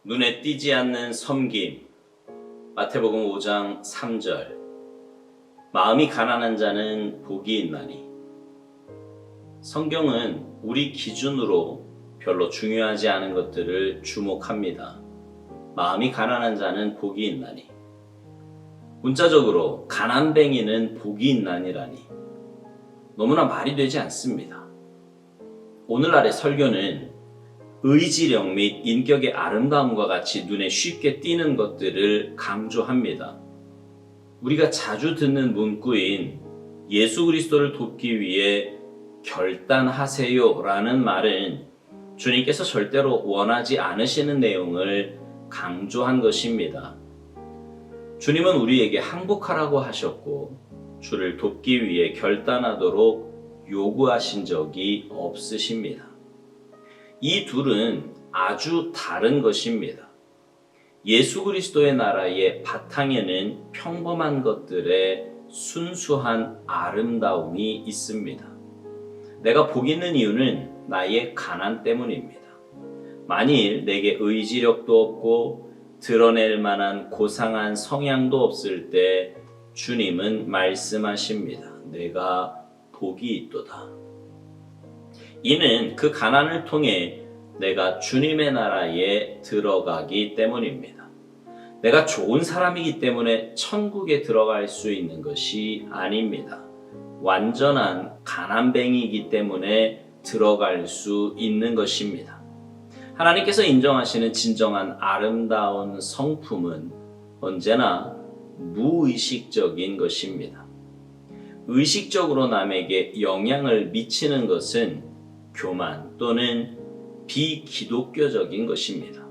눈에 띄지 않는 섬김. 마태복음 5장 3절. 마음이 가난한 자는 복이 있나니. 성경은 우리 기준으로 별로 중요하지 않은 것들을 주목합니다. 마음이 가난한 자는 복이 있나니. 문자적으로 가난뱅이는 복이 있나니라니. 너무나 말이 되지 않습니다. 오늘날의 설교는 의지력 및 인격의 아름다움과 같이 눈에 쉽게 띄는 것들을 강조합니다. 우리가 자주 듣는 문구인 예수 그리스도를 돕기 위해 결단하세요 라는 말은 주님께서 절대로 원하지 않으시는 내용을 강조한 것입니다. 주님은 우리에게 항복하라고 하셨고 주를 돕기 위해 결단하도록 요구하신 적이 없으십니다. 이 둘은 아주 다른 것입니다. 예수 그리스도의 나라의 바탕에는 평범한 것들의 순수한 아름다움이 있습니다. 내가 복 있는 이유는 나의 가난 때문입니다. 만일 내게 의지력도 없고 드러낼 만한 고상한 성향도 없을 때 주님은 말씀하십니다. 내가 복이 있도다. 이는 그 가난을 통해 내가 주님의 나라에 들어가기 때문입니다. 내가 좋은 사람이기 때문에 천국에 들어갈 수 있는 것이 아닙니다. 완전한 가난뱅이이기 때문에 들어갈 수 있는 것입니다. 하나님께서 인정하시는 진정한 아름다운 성품은 언제나 무의식적인 것입니다. 의식적으로 남에게 영향을 미치는 것은 교만 또는 비기독교적인 것입니다.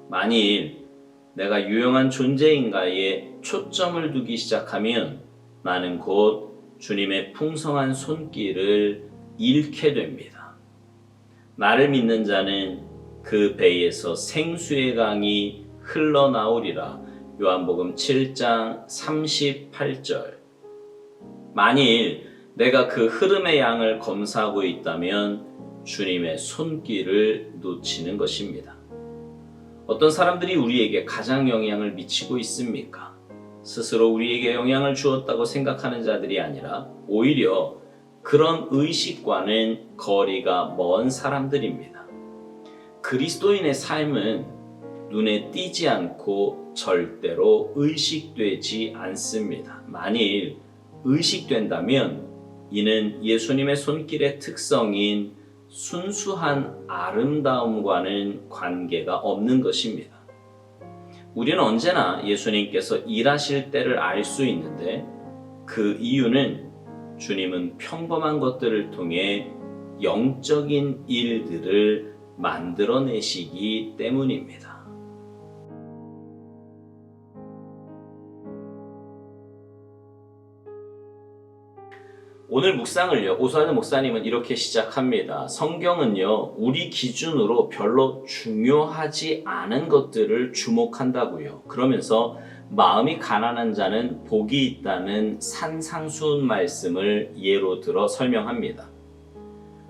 만일 내가 유용한 존재인가에 초점을 두기 시작하면 나는 곧 주님의 풍성한 손길을 잃게 됩니다. 나를 믿는 자는 그 배에서 생수의 강이 흘러나오리라. 요한복음 7장 38절. 만일 내가 그 흐름의 양을 검사하고 있다면 주님의 손길을 놓치는 것입니다. 어떤 사람들이 우리에게 가장 영향을 미치고 있습니까? 스스로 우리에게 영향을 주었다고 생각하는 자들이 아니라 오히려 그런 의식과는 거리가 먼 사람들입니다. 그리스도인의 삶은 눈에 띄지 않고 절대로 의식되지 않습니다. 만일 의식된다면 이는 예수님의 손길의 특성인 순수한 아름다움과는 관계가 없는 것입니다. 우리는 언제나 예수님께서 일하실 때를 알 수 있는데 그 이유는 주님은 평범한 것들을 통해 영적인 일들을 만들어내시기 때문입니다. 오늘 묵상을요, 오수환 목사님은 이렇게 시작합니다. 성경은요, 우리 기준으로 별로 중요하지 않은 것들을 주목한다고요. 그러면서 마음이 가난한 자는 복이 있다는 산상수훈 말씀을 예로 들어 설명합니다.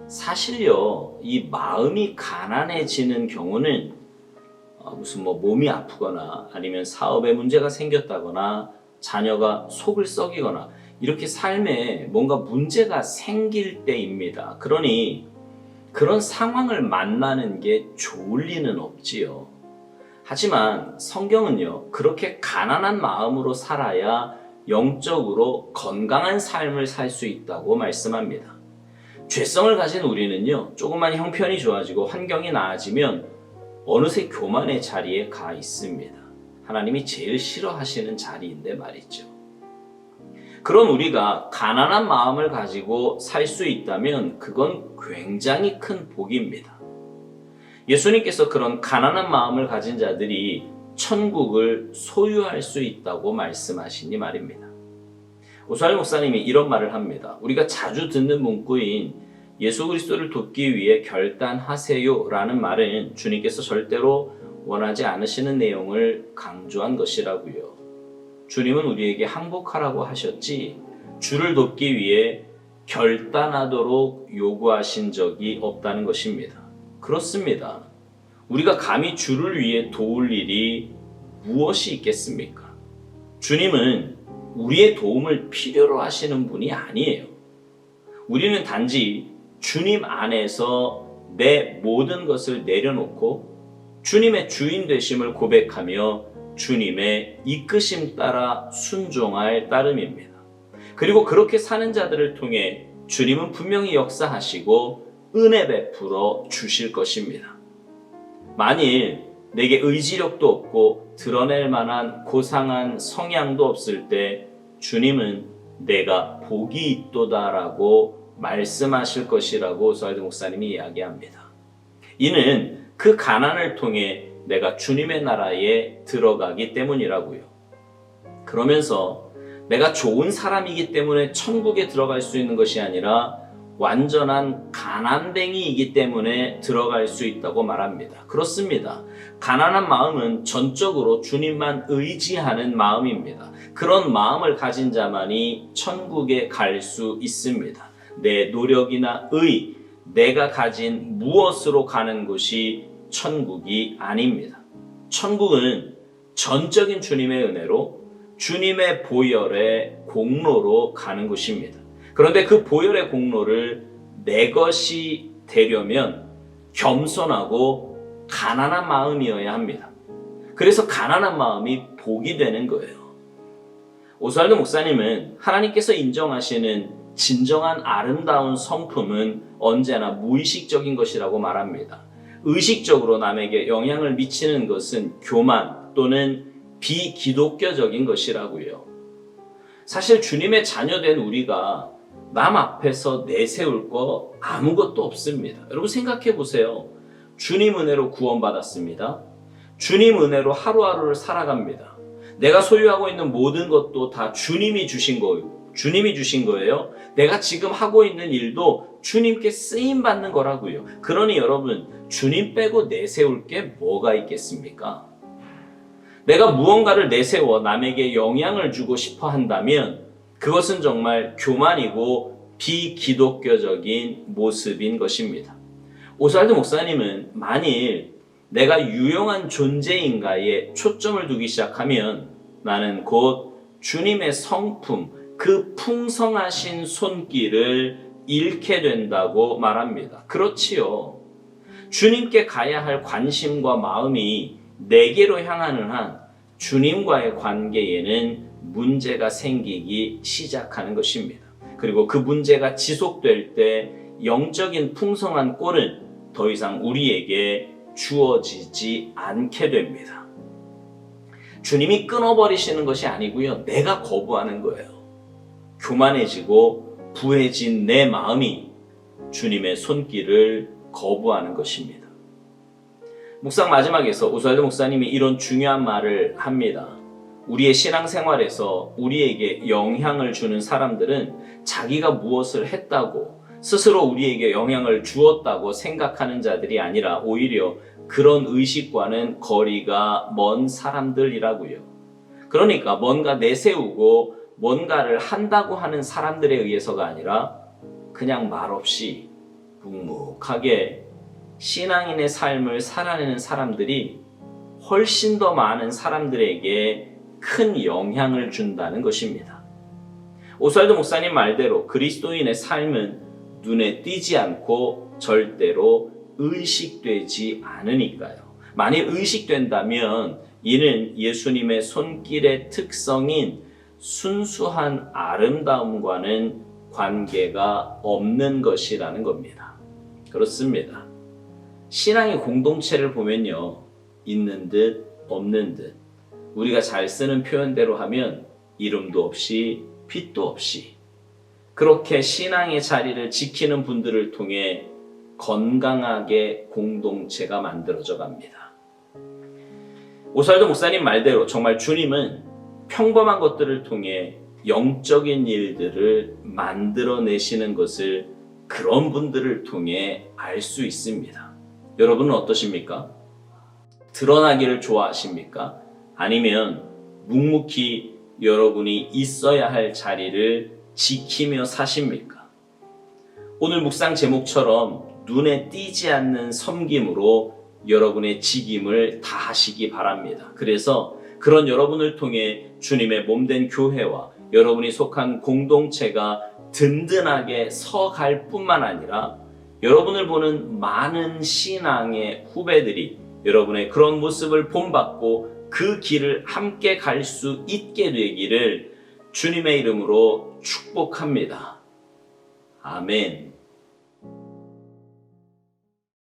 사실요, 이 마음이 가난해지는 경우는 무슨 몸이 아프거나 아니면 사업에 문제가 생겼다거나 자녀가 속을 썩이거나 이렇게 삶에 뭔가 문제가 생길 때입니다. 그러니 그런 상황을 만나는 게 좋을 리는 없지요. 하지만 성경은요, 그렇게 가난한 마음으로 살아야 영적으로 건강한 삶을 살 수 있다고 말씀합니다. 죄성을 가진 우리는요, 조금만 형편이 좋아지고 환경이 나아지면 어느새 교만의 자리에 가 있습니다. 하나님이 제일 싫어하시는 자리인데 말이죠. 그런 우리가 가난한 마음을 가지고 살 수 있다면 그건 굉장히 큰 복입니다. 예수님께서 그런 가난한 마음을 가진 자들이 천국을 소유할 수 있다고 말씀하시니 말입니다. 오수환 목사님이 이런 말을 합니다. 우리가 자주 듣는 문구인 예수 그리스도를 돕기 위해 결단하세요 라는 말은 주님께서 절대로 원하지 않으시는 내용을 강조한 것이라고요. 주님은 우리에게 항복하라고 하셨지 주를 돕기 위해 결단하도록 요구하신 적이 없다는 것입니다. 그렇습니다. 우리가 감히 주를 위해 도울 일이 무엇이 있겠습니까? 주님은 우리의 도움을 필요로 하시는 분이 아니에요. 우리는 단지 주님 안에서 내 모든 것을 내려놓고 주님의 주인 되심을 고백하며 주님의 이끄심 따라 순종할 따름입니다. 그리고 그렇게 사는 자들을 통해 주님은 분명히 역사하시고 은혜 베풀어 주실 것입니다. 만일 내게 의지력도 없고 드러낼 만한 고상한 성향도 없을 때 주님은 내가 복이 있도다라고 말씀하실 것이라고 오스왈드 목사님이 이야기합니다. 이는 그 가난을 통해 내가 주님의 나라에 들어가기 때문이라고요. 그러면서 내가 좋은 사람이기 때문에 천국에 들어갈 수 있는 것이 아니라 완전한 가난뱅이이기 때문에 들어갈 수 있다고 말합니다. 그렇습니다. 가난한 마음은 전적으로 주님만 의지하는 마음입니다. 그런 마음을 가진 자만이 천국에 갈 수 있습니다. 내 노력이나 의, 내가 가진 무엇으로 가는 곳이 천국이 아닙니다. 천국은 전적인 주님의 은혜로 주님의 보혈의 공로로 가는 곳입니다. 그런데 그 보혈의 공로를 내 것이 되려면 겸손하고 가난한 마음이어야 합니다. 그래서 가난한 마음이 복이 되는 거예요. 오스왈드 목사님은 하나님께서 인정하시는 진정한 아름다운 성품은 언제나 무의식적인 것이라고 말합니다. 의식적으로 남에게 영향을 미치는 것은 교만 또는 비기독교적인 것이라고요. 사실 주님의 자녀된 우리가 남 앞에서 내세울 거 아무것도 없습니다. 여러분 생각해 보세요. 주님 은혜로 구원받았습니다. 주님 은혜로 하루하루를 살아갑니다. 내가 소유하고 있는 모든 것도 다 주님이 주신 거예요. 내가 지금 하고 있는 일도 주님께 쓰임 받는 거라고요. 그러니 여러분, 주님 빼고 내세울 게 뭐가 있겠습니까? 내가 무언가를 내세워 남에게 영향을 주고 싶어 한다면 그것은 정말 교만이고 비기독교적인 모습인 것입니다. 오스왈드 목사님은 만일 내가 유용한 존재인가에 초점을 두기 시작하면 나는 곧 주님의 성품, 그 풍성하신 손길을 잃게 된다고 말합니다. 그렇지요. 주님께 가야 할 관심과 마음이 내게로 향하는 한 주님과의 관계에는 문제가 생기기 시작하는 것입니다. 그리고 그 문제가 지속될 때 영적인 풍성한 꼴은 더 이상 우리에게 주어지지 않게 됩니다. 주님이 끊어버리시는 것이 아니고요. 내가 거부하는 거예요. 교만해지고 부해진 내 마음이 주님의 손길을 거부하는 것입니다. 묵상 마지막에서 오스왈드 목사님이 이런 중요한 말을 합니다. 우리의 신앙생활에서 우리에게 영향을 주는 사람들은 자기가 무엇을 했다고 스스로 우리에게 영향을 주었다고 생각하는 자들이 아니라 오히려 그런 의식과는 거리가 먼 사람들이라고요. 그러니까 뭔가 내세우고 뭔가를 한다고 하는 사람들에 의해서가 아니라 그냥 말없이 묵묵하게 신앙인의 삶을 살아내는 사람들이 훨씬 더 많은 사람들에게 큰 영향을 준다는 것입니다. 오스왈드 목사님 말대로 그리스도인의 삶은 눈에 띄지 않고 절대로 의식되지 않으니까요. 만일 의식된다면 이는 예수님의 손길의 특성인 순수한 아름다움과는 관계가 없는 것이라는 겁니다. 그렇습니다. 신앙의 공동체를 보면요. 있는 듯 없는 듯 우리가 잘 쓰는 표현대로 하면 이름도 없이 빛도 없이 그렇게 신앙의 자리를 지키는 분들을 통해 건강하게 공동체가 만들어져 갑니다. 오스왈드 목사님 말대로 정말 주님은 평범한 것들을 통해 영적인 일들을 만들어내시는 것을 그런 분들을 통해 알 수 있습니다. 여러분은 어떠십니까? 드러나기를 좋아하십니까? 아니면 묵묵히 여러분이 있어야 할 자리를 지키며 사십니까? 오늘 묵상 제목처럼 눈에 띄지 않는 섬김으로 여러분의 직임을 다하시기 바랍니다. 그래서 그런 여러분을 통해 주님의 몸된 교회와 여러분이 속한 공동체가 든든하게 서갈 뿐만 아니라 여러분을 보는 많은 신앙의 후배들이 여러분의 그런 모습을 본받고 그 길을 함께 갈 수 있게 되기를 주님의 이름으로 축복합니다. 아멘.